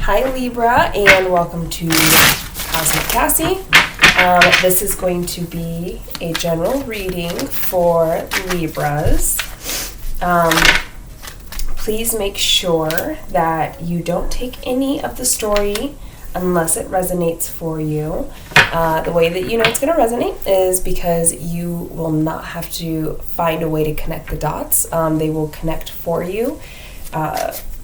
Hi Libra, and welcome to Cosmic Cassie. This is going to be a general reading for Libras. Please make sure that you don't take any of the story unless it resonates for you. The way that you know it's going to resonate is because you will not have to find a way to connect the dots. They will connect for you.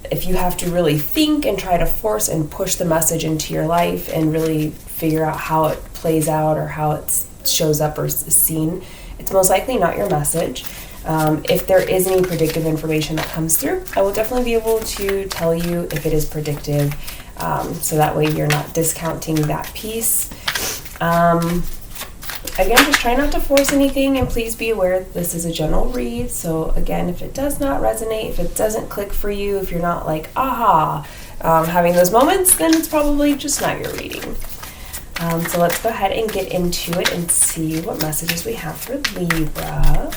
If you have to really think and try to force and push the message into your life and really figure out how it plays out or how it shows up or is seen, it's most likely not your message. If there is any predictive information that comes through, I will definitely be able to tell you if it is predictive, so that way you're not discounting that piece. Again, just try not to force anything, and please be aware this is a general read. So again, if it does not resonate, if it doesn't click for you, if you're not like, aha, having those moments, then it's probably just not your reading. So let's go ahead and get into it and see what messages we have for Libra.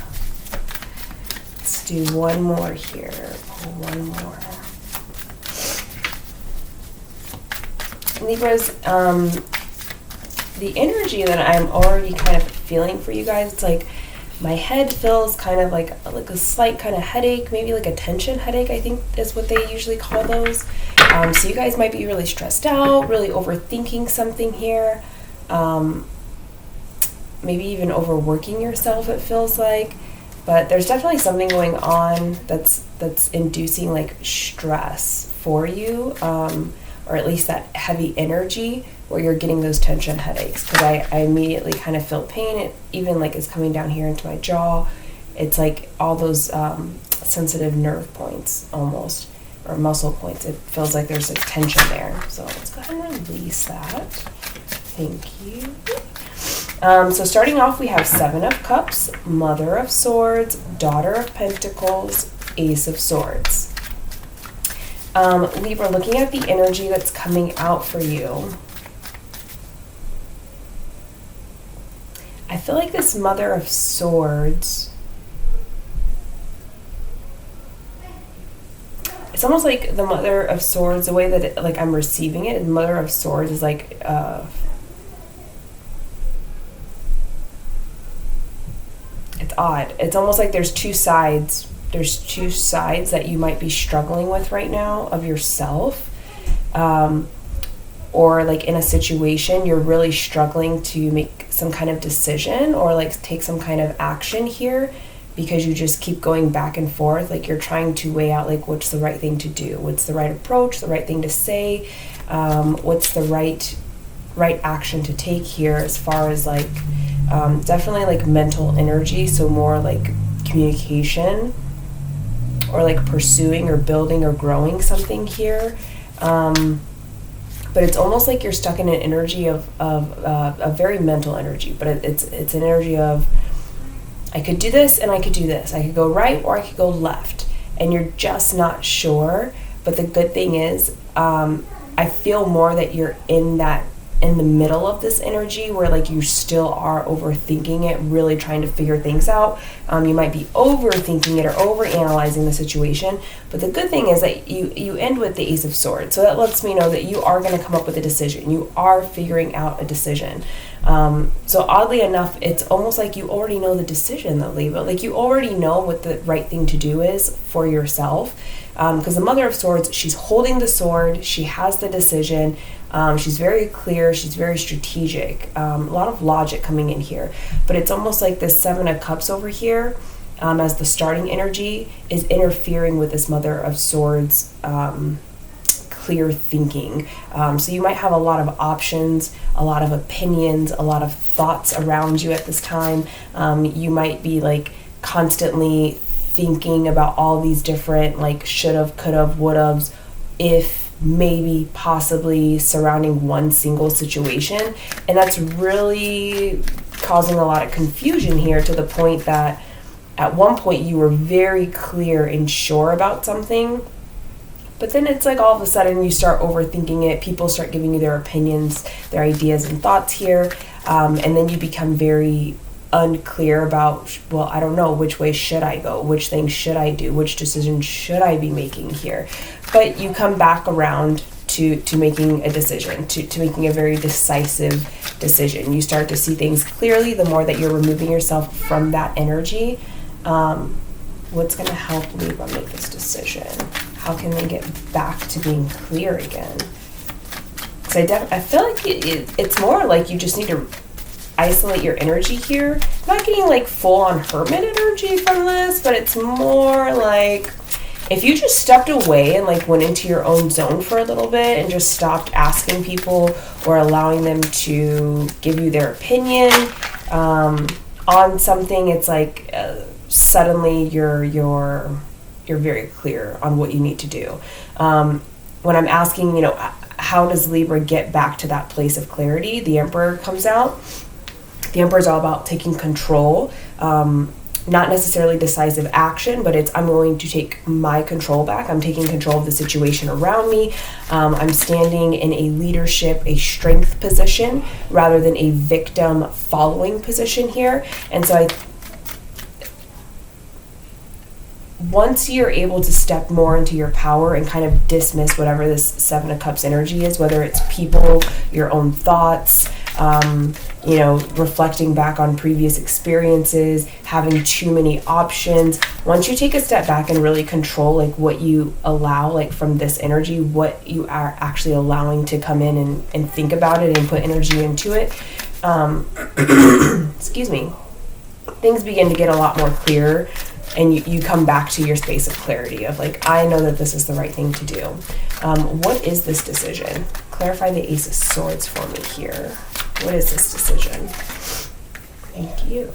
Let's do one more here. Pull one more. Libras, the energy that I'm already kind of feeling for you guys, it's like my head feels kind of like a slight kind of headache, maybe like a tension headache, I think is what they usually call those. So you guys might be really stressed out, really overthinking something here. Maybe even overworking yourself, it feels like. But there's definitely something going on that's inducing like stress for you, or at least that heavy energy where you're getting those tension headaches. Because I immediately kind of feel pain. It even like is coming down here into my jaw. It's like all those sensitive nerve points almost, or muscle points. It feels like there's like tension there. So let's go ahead and release that. Thank you. So starting off, we have Seven of Cups, Mother of Swords, Daughter of Pentacles, Ace of Swords. Libra, looking at the energy that's coming out for you, I feel like this Mother of Swords, it's almost like the Mother of Swords, the way that it, like I'm receiving it, Mother of Swords is like it's odd. It's almost like there's two sides. There's two sides that you might be struggling with right now of yourself. Or like in a situation, you're really struggling to make some kind of decision or like take some kind of action here because you just keep going back and forth. Like you're trying to weigh out like what's the right thing to do, what's the right approach, the right thing to say, what's the right action to take here as far as like definitely like mental energy, so more like communication or like pursuing or building or growing something here. But it's almost like you're stuck in an energy of a very mental energy, but it's an energy of I could do this and I could do this. I could go right or I could go left, and you're just not sure. But the good thing is I feel more that you're in the middle of this energy where like you still are overthinking it, really trying to figure things out. You might be overthinking it or overanalyzing the situation, but the good thing is that you end with the Ace of Swords, so that lets me know that you are going to come up with a decision. You are figuring out a decision. So oddly enough, it's almost like you already know the decision though, Libra. Like you already know what the right thing to do is for yourself, because the Mother of Swords, she's holding the sword, she has the decision. She's very clear, she's very strategic, a lot of logic coming in here, but it's almost like this Seven of Cups over here, as the starting energy, is interfering with this Mother of Swords clear thinking. So you might have a lot of options, a lot of opinions, a lot of thoughts around you at this time. You might be like constantly thinking about all these different like should've, could've, would've's, if, maybe, possibly, surrounding one single situation, and that's really causing a lot of confusion here, to the point that at one point you were very clear and sure about something, but then it's like all of a sudden you start overthinking it, people start giving you their opinions, their ideas and thoughts here, and then you become very unclear about, well, I don't know, which way should I go, which thing should I do, which decision should I be making here. But you come back around to making a decision, to making a very decisive decision. You start to see things clearly the more that you're removing yourself from that energy. What's going to help Libra make this decision? How can they get back to being clear again? Because I feel like it's more like you just need to isolate your energy here. I'm not getting like full on hermit energy from this, but it's more like if you just stepped away and like went into your own zone for a little bit and just stopped asking people or allowing them to give you their opinion on something, it's like suddenly you're very clear on what you need to do. When I'm asking, how does Libra get back to that place of clarity? The Emperor comes out. The Emperor is all about taking control, not necessarily decisive action, but I'm going to take my control back. I'm taking control of the situation around me. I'm standing in a leadership, a strength position, rather than a victim following position here. And so once you're able to step more into your power and kind of dismiss whatever this Seven of Cups energy is, whether it's people, your own thoughts, reflecting back on previous experiences, having too many options. Once you take a step back and really control like what you allow, like from this energy, what you are actually allowing to come in and think about it and put energy into it, excuse me, things begin to get a lot more clear. And you come back to your space of clarity of like, I know that this is the right thing to do. What is this decision? Clarify the Ace of Swords for me here. What is this decision? Thank you.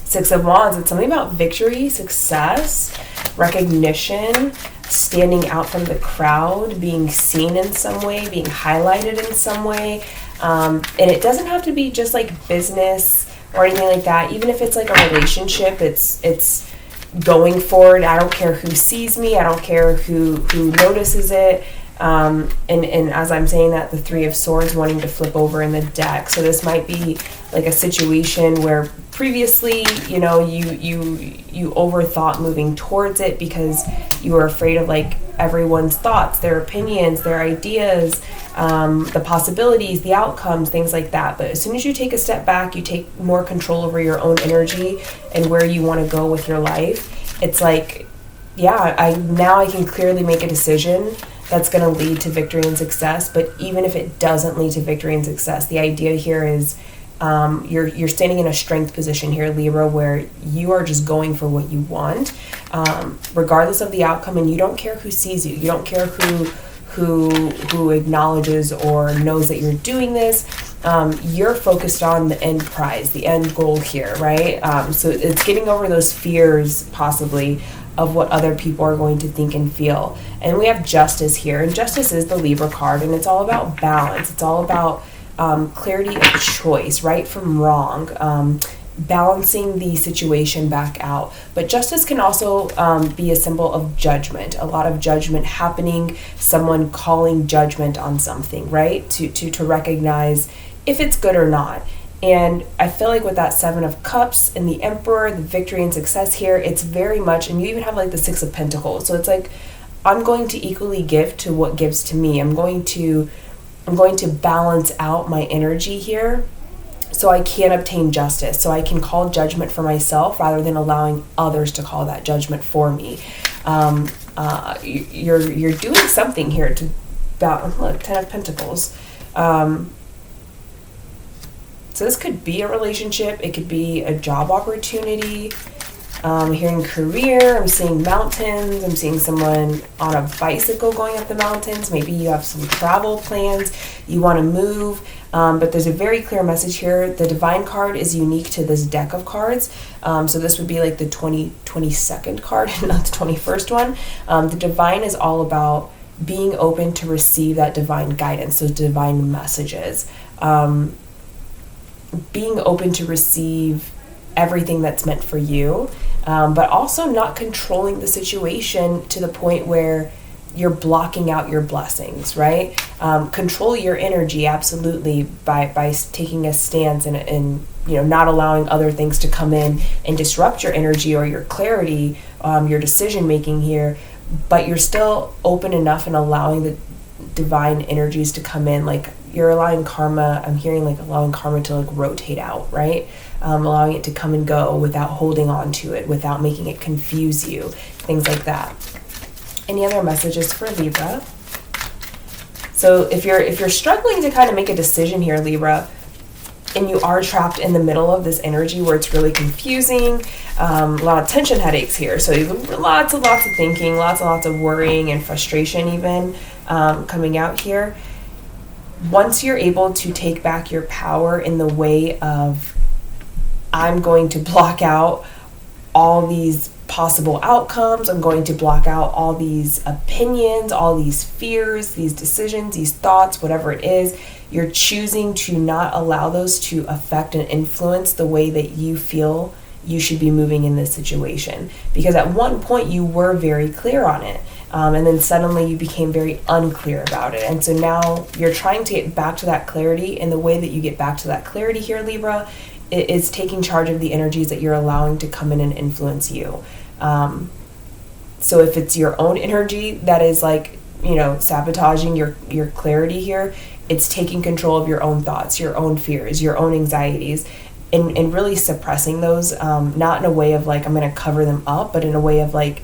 Six of Wands, it's something about victory, success, recognition, standing out from the crowd, being seen in some way, being highlighted in some way. And it doesn't have to be just like business or anything like that. Even if it's like a relationship, it's going forward. I don't care who sees me. I don't care who notices it. And as I'm saying that, the Three of Swords wanting to flip over in the deck. So this might be like a situation where previously, you overthought moving towards it because you were afraid of like everyone's thoughts, their opinions, their ideas, the possibilities, the outcomes, things like that. But as soon as you take a step back, you take more control over your own energy and where you want to go with your life. It's like, yeah, I can clearly make a decision that's going to lead to victory and success. But even if it doesn't lead to victory and success, the idea here is you're standing in a strength position here, Libra, where you are just going for what you want, regardless of the outcome, and you don't care who sees you. You don't care who acknowledges or knows that you're doing this. You're focused on the end prize, the end goal here, right? So it's getting over those fears, possibly, of what other people are going to think and feel. And we have Justice here, and Justice is the Libra card, and it's all about balance. It's all about clarity of choice, right from wrong, balancing the situation back out. But justice can also be a symbol of judgment, a lot of judgment happening, someone calling judgment on something, right? To recognize if it's good or not. And I feel like with that Seven of Cups and the Emperor, the victory and success here, it's very much, and you even have like the Six of Pentacles. So it's like, I'm going to equally give to what gives to me. I'm going to balance out my energy here so I can obtain justice, so I can call judgment for myself rather than allowing others to call that judgment for me. You're doing something here to balance. Look, Ten of Pentacles. So this could be a relationship. It could be a job opportunity. Here in career, I'm seeing mountains. I'm seeing someone on a bicycle going up the mountains. Maybe you have some travel plans. You want to move. But there's a very clear message here. The Divine card is unique to this deck of cards. So this would be like the 22nd card, not the 21st one. The Divine is all about being open to receive that divine guidance, those divine messages. Being open to receive everything that's meant for you, but also not controlling the situation to the point where you're blocking out your blessings, right? Control your energy, absolutely, by taking a stance and not allowing other things to come in and disrupt your energy or your clarity, your decision making here, but you're still open enough and allowing divine energies to come in. Like you're allowing karma, I'm hearing like allowing karma to like rotate out, right? Allowing it to come and go without holding on to it, without making it confuse you, things like that. Any other messages for Libra? So if you're struggling to kind of make a decision here, Libra, and you are trapped in the middle of this energy where it's really confusing, a lot of tension headaches here. So lots and lots of thinking, lots and lots of worrying and frustration even coming out here. Once you're able to take back your power in the way of, I'm going to block out all these possible outcomes, I'm going to block out all these opinions, all these fears, these decisions, these thoughts, whatever it is, you're choosing to not allow those to affect and influence the way that you feel you should be moving in this situation. Because at one point you were very clear on it, and then suddenly you became very unclear about it. And so now you're trying to get back to that clarity, and the way that you get back to that clarity here, Libra, is taking charge of the energies that you're allowing to come in and influence you. So if it's your own energy that is like, sabotaging your clarity here, it's taking control of your own thoughts, your own fears, your own anxieties, and really suppressing those, not in a way of like, I'm going to cover them up, but in a way of like,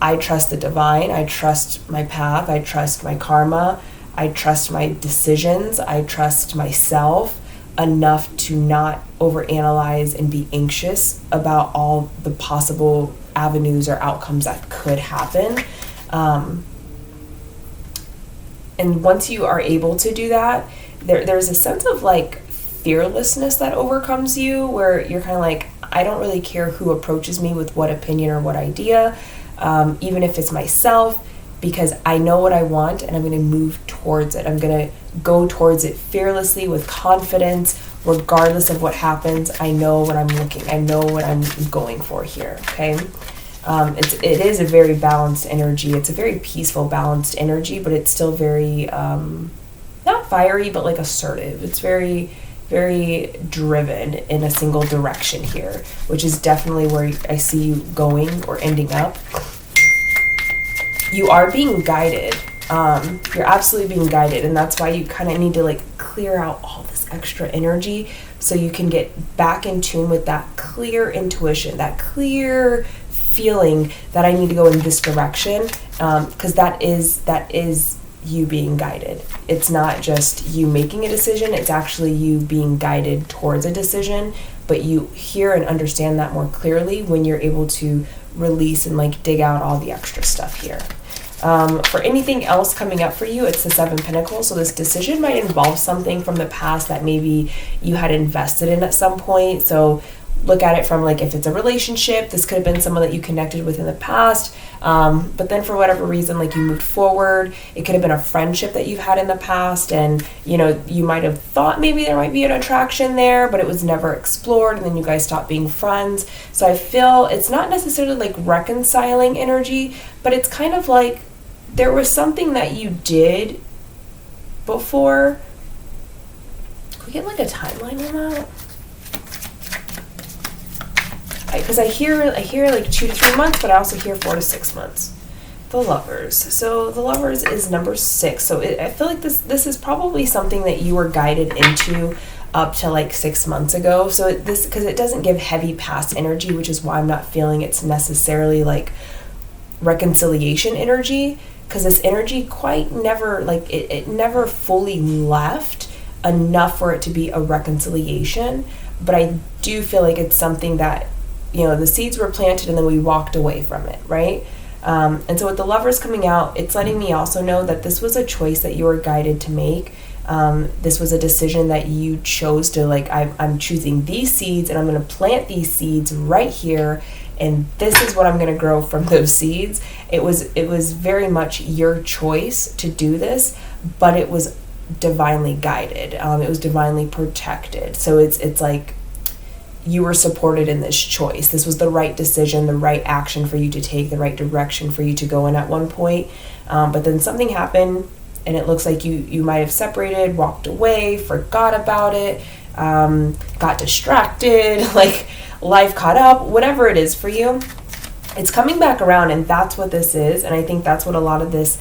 I trust the divine, I trust my path, I trust my karma, I trust my decisions, I trust myself enough to not overanalyze and be anxious about all the possible avenues or outcomes that could happen. And once you are able to do that, there's a sense of like fearlessness that overcomes you, where you're kind of like, I don't really care who approaches me with what opinion or what idea, even if it's myself, because I know what I want and I'm going to move towards it. I'm going to go towards it fearlessly with confidence, regardless of what happens. I know what I'm I know what I'm going for here, okay? It is a very balanced energy. It's a very peaceful, balanced energy, but it's still very, not fiery, but like assertive. It's very, very driven in a single direction here, which is definitely where I see you going or ending up. You are being guided. You're absolutely being guided, and that's why you kind of need to like clear out all this extra energy so you can get back in tune with that clear intuition, that clear feeling that I need to go in this direction, because that is you being guided. It's not just you making a decision, it's actually you being guided towards a decision, but you hear and understand that more clearly when you're able to release and like dig out all the extra stuff here. For anything else coming up for you, it's the Seven Pentacles. So this decision might involve something from the past that maybe you had invested in at some point. So look at it from like, if it's a relationship, this could have been someone that you connected with in the past, but then for whatever reason, like you moved forward. It could have been a friendship that you've had in the past, and you might have thought maybe there might be an attraction there, but it was never explored, and then you guys stopped being friends. So I feel it's not necessarily like reconciling energy, but it's kind of like there was something that you did before. Can we get like a timeline on that? Because I hear like 2 to 3 months, but I also hear 4 to 6 months. The Lovers. So the Lovers is number 6. So I feel like this is probably something that you were guided into up to like 6 months ago. So because it doesn't give heavy past energy, which is why I'm not feeling it's necessarily like reconciliation energy, because this energy quite never, like it never fully left enough for it to be a reconciliation. But I do feel like it's something that, the seeds were planted and then we walked away from it, right? And so with the Lovers coming out, it's letting me also know that this was a choice that you were guided to make. This was a decision that you chose to, like, I'm choosing these seeds and I'm going to plant these seeds right here, and this is what I'm going to grow from those seeds. It was very much your choice to do this, but it was divinely guided. It was divinely protected. So it's like you were supported in this choice. This was the right decision, the right action for you to take, the right direction for you to go in at one point. But then something happened, and it looks like you might have separated, walked away, forgot about it, got distracted, like life caught up, whatever it is for you. It's coming back around, and that's what this is. And I think that's what a lot of this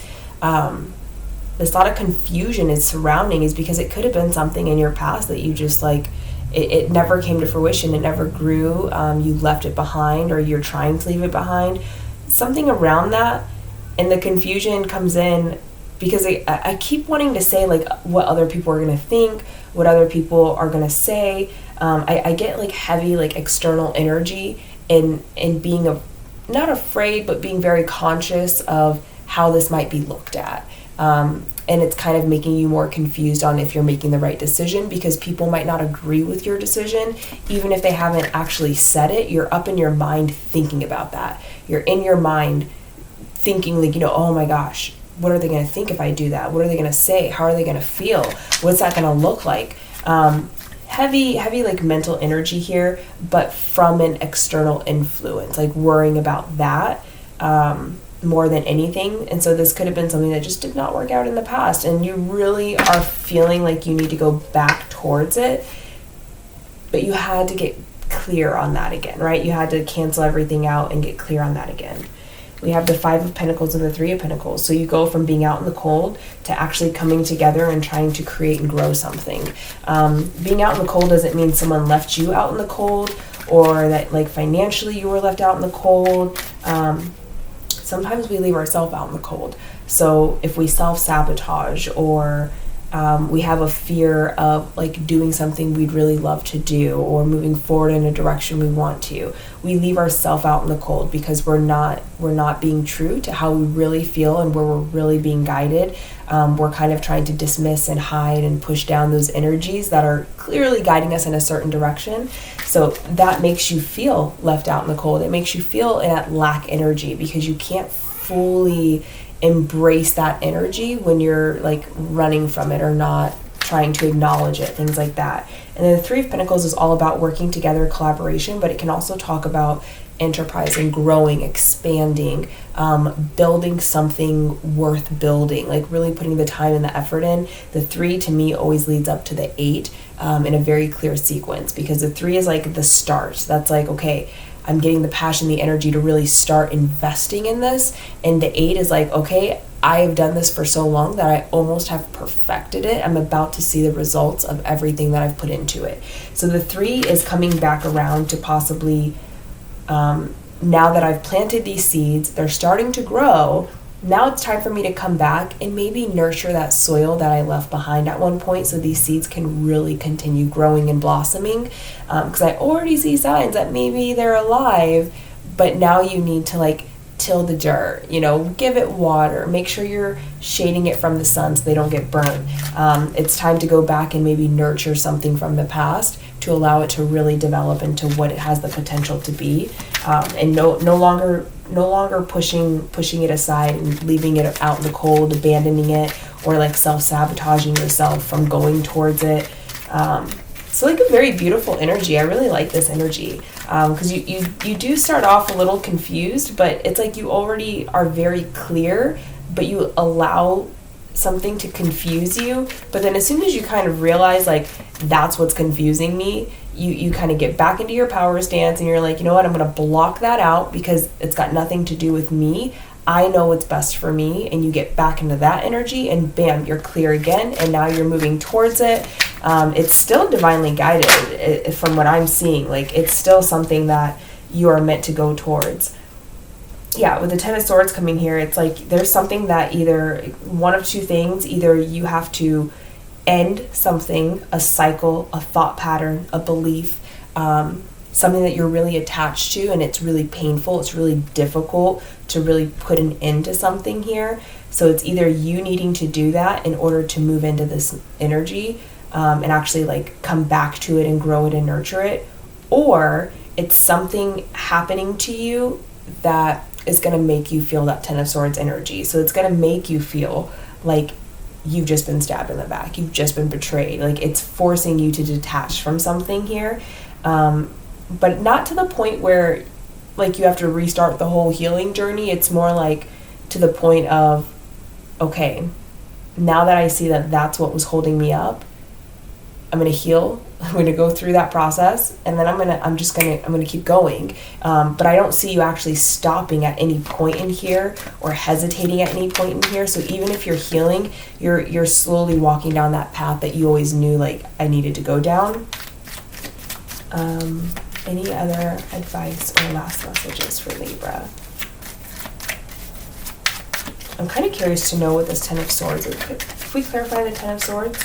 of confusion is surrounding is because it could have been something in your past that you just like, it never came to fruition. It never grew. You left it behind, or you're trying to leave it behind. Something around that. And the confusion comes in because I keep wanting to say like what other people are going to think, what other people are going to say. I get like heavy like external energy and being not afraid, but being very conscious of how this might be looked at. And it's kind of making you more confused on if you're making the right decision, because people might not agree with your decision. Even if they haven't actually said it, you're up in your mind thinking about that. You're in your mind thinking like, oh my gosh, what are they going to think if I do that? What are they going to say? How are they going to feel? What's that going to look like? Heavy like mental energy here, but from an external influence, like worrying about that more than anything. And so this could have been something that just did not work out in the past, and you really are feeling like you need to go back towards it, but you had to get clear on that again, right? You had to cancel everything out and get clear on that again. We have the 5 of Pentacles and the 3 of Pentacles. So you go from being out in the cold to actually coming together and trying to create and grow something. Being out in the cold doesn't mean someone left you out in the cold, or that like financially you were left out in the cold. Sometimes we leave ourselves out in the cold. So if we self-sabotage, or we have a fear of like doing something we'd really love to do, or moving forward in a direction we want to, we leave ourselves out in the cold because we're not being true to how we really feel and where we're really being guided. We're kind of trying to dismiss and hide and push down those energies that are clearly guiding us in a certain direction. So that makes you feel left out in the cold. It makes you feel in that lack energy because you can't fully embrace that energy when you're like running from it or not trying to acknowledge it, things like that. And then the 3 of Pentacles is all about working together, collaboration, but it can also talk about enterprise and growing, expanding, building something worth building, like really putting the time and the effort in. The 3 to me always leads up to the 8 in a very clear sequence, because the 3 is like the start. That's like, okay, I'm getting the passion, the energy to really start investing in this. And the 8 is like, okay, I have done this for so long that I almost have perfected it. I'm about to see the results of everything that I've put into it. So the 3 is coming back around to possibly, now that I've planted these seeds, they're starting to grow. Now it's time for me to come back and maybe nurture that soil that I left behind at one point, so these seeds can really continue growing and blossoming. Because I already see signs that maybe they're alive, but now you need to like till the dirt, give it water, make sure you're shading it from the sun so they don't get burned. It's time to go back and maybe nurture something from the past to allow it to really develop into what it has the potential to be, and no longer pushing it aside and leaving it out in the cold, abandoning it, or like self-sabotaging yourself from going towards it. So like a very beautiful energy. I really like this energy, because you do start off a little confused, but it's like you already are very clear, but you allow something to confuse you. But then as soon as you kind of realize like that's what's confusing me, you kind of get back into your power stance and you're like, you know what, I'm going to block that out because it's got nothing to do with me. I know what's best for me. And you get back into that energy and bam, you're clear again. And now you're moving towards it. It's still divinely guided from what I'm seeing. Like it's still something that you are meant to go towards. Yeah, with the 10 of Swords coming here, it's like there's something that either one of two things, either you have to end something, a cycle, a thought pattern, a belief, something that you're really attached to, and it's really painful, it's really difficult to really put an end to something here. So it's either you needing to do that in order to move into this energy, and actually like come back to it and grow it and nurture it, or it's something happening to you that is going to make you feel that 10 of Swords energy. So it's going to make you feel like you've just been stabbed in the back, you've just been betrayed. Like it's forcing you to detach from something here, but not to the point where like you have to restart the whole healing journey. It's more like to the point of, okay, now that I see that that's what was holding me up, I'm going to heal. I'm going to go through that process, and then I'm going to keep going. But I don't see you actually stopping at any point in here or hesitating at any point in here. So even if you're healing, you're slowly walking down that path that you always knew, like, I needed to go down. Any other advice or last messages for Libra? I'm kind of curious to know what this Ten of Swords is. If we clarify the Ten of Swords,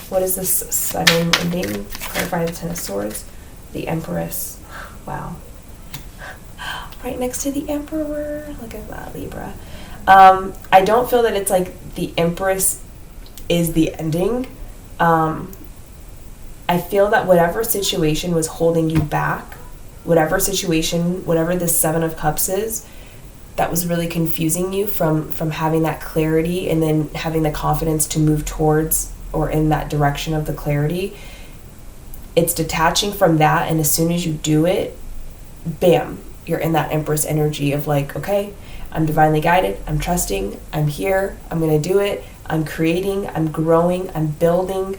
what is this sudden ending? Clarify the Ten of Swords. The Empress. Wow. Right next to the Emperor. Look at that, Libra. I don't feel that it's like the Empress is the ending. I feel that whatever situation was holding you back, whatever this Seven of Cups is, that was really confusing you from having that clarity and then having the confidence to move towards or in that direction of the clarity, it's detaching from that. And as soon as you do it, bam, you're in that Empress energy of like, okay, I'm divinely guided, I'm trusting, I'm here, I'm going to do it, I'm creating, I'm growing, I'm building.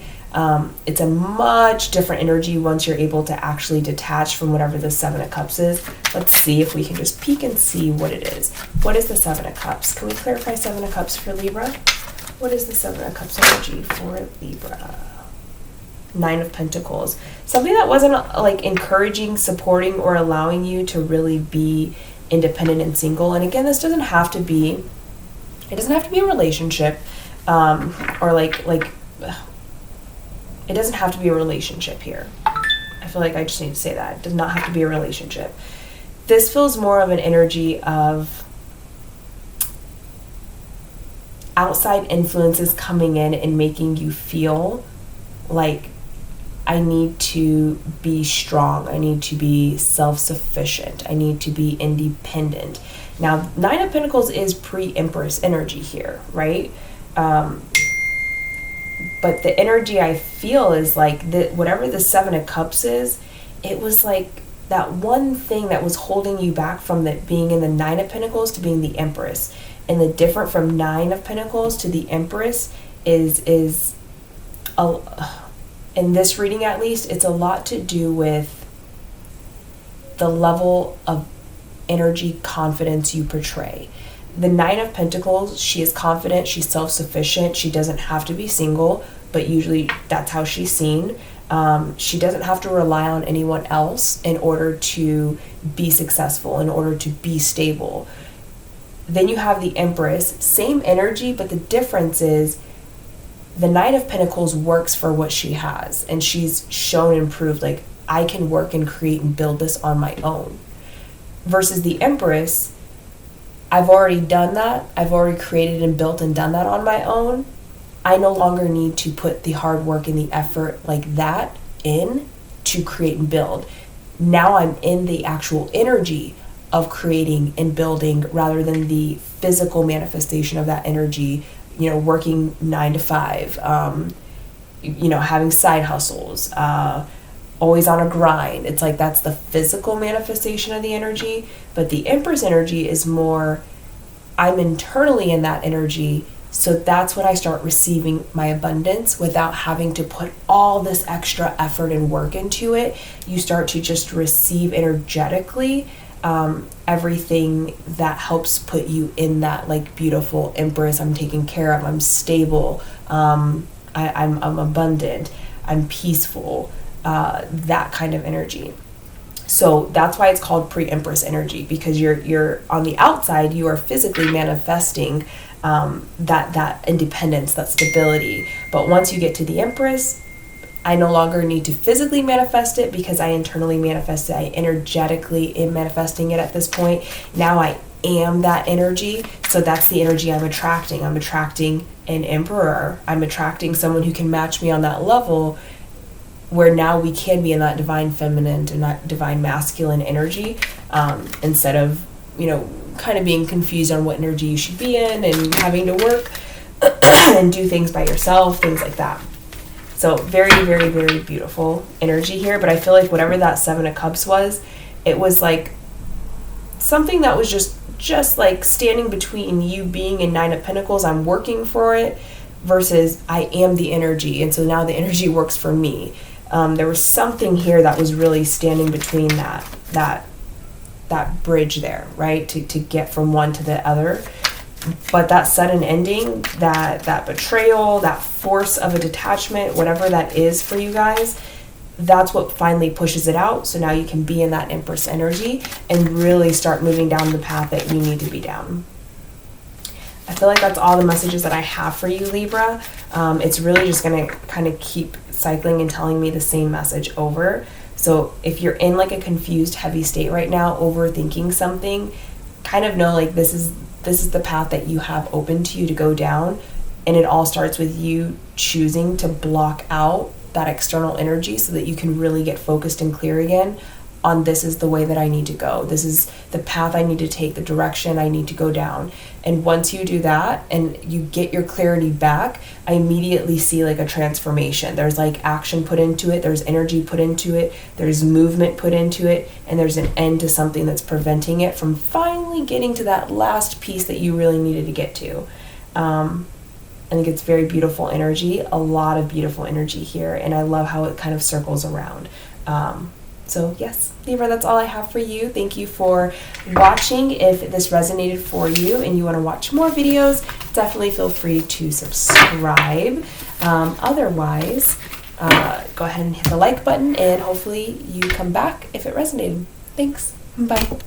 It's a much different energy once you're able to actually detach from whatever the Seven of Cups is. Let's see if we can just peek and see what it is. What is the Seven of Cups? Can we clarify Seven of Cups for Libra? What is the Seven of Cups energy for Libra? Nine of Pentacles. Something that wasn't like encouraging, supporting, or allowing you to really be independent and single. And again, this doesn't have to be, it doesn't have to be a relationship, or like it doesn't have to be a relationship here. I feel like I just need to say that. It does not have to be a relationship. This feels more of an energy of outside influences coming in and making you feel like I need to be strong. I need to be self-sufficient. I need to be independent. Now, Nine of Pentacles is pre-Empress energy here, right? But the energy I feel is like whatever the Seven of Cups is, it was like that one thing that was holding you back from being in the Nine of Pentacles to being the Empress. And the different from Nine of Pentacles to the Empress is in this reading at least, it's a lot to do with the level of energy confidence you portray. The Nine of Pentacles, she is confident, she's self-sufficient, she doesn't have to be single, but usually that's how she's seen. She doesn't have to rely on anyone else in order to be successful, in order to be stable. Then you have the Empress, same energy, but the difference is the Nine of Pentacles works for what she has, and she's shown and proved like, I can work and create and build this on my own. Versus the Empress, I've already done that. I've already created and built and done that on my own. I no longer need to put the hard work and the effort like that in to create and build. Now I'm in the actual energy of creating and building rather than the physical manifestation of that energy, working 9 to 5, having side hustles, always on a grind. It's like that's the physical manifestation of the energy. But the Empress energy is more, I'm internally in that energy. So that's when I start receiving my abundance without having to put all this extra effort and work into it. You start to just receive energetically everything that helps put you in that like beautiful Empress. I'm taken care of. I'm stable. I'm abundant. I'm peaceful. That kind of energy. So that's why it's called pre-Empress energy, because you're on the outside, you are physically manifesting that independence, that stability. But once you get to the Empress, I no longer need to physically manifest it because I internally manifest it. I energetically am manifesting it at this point. Now I am that energy. So that's the energy I'm attracting. I'm attracting an Emperor. I'm attracting someone who can match me on that level, where now we can be in that divine feminine and that divine masculine energy, instead of, kind of being confused on what energy you should be in and having to work and do things by yourself, things like that. So very, very, very beautiful energy here. But I feel like whatever that Seven of Cups was, it was like something that was just like standing between you being in Nine of Pentacles. I'm working for it. versus I am the energy, and so now the energy works for me. There was something here that was really standing between that bridge there, right? To get from one to the other. But that sudden ending, that betrayal, that force of a detachment, whatever that is for you guys, that's what finally pushes it out. So now you can be in that Empress energy and really start moving down the path that you need to be down. I feel like that's all the messages that I have for you, Libra. It's really just going to kind of keep cycling and telling me the same message over. So if you're in like a confused, heavy state right now, overthinking something, kind of know like this is the path that you have open to you to go down. And it all starts with you choosing to block out that external energy so that you can really get focused and clear again on this is the way that I need to go. This is the path I need to take, the direction I need to go down. And once you do that and you get your clarity back, I immediately see like a transformation. There's like action put into it, there's energy put into it, there's movement put into it, and there's an end to something that's preventing it from finally getting to that last piece that you really needed to get to. I think it's very beautiful energy, a lot of beautiful energy here, and I love how it kind of circles around. So yes, Libra, that's all I have for you. Thank you for watching. If this resonated for you and you want to watch more videos, definitely feel free to subscribe. Otherwise, go ahead and hit the like button, and hopefully you come back if it resonated. Thanks. Bye.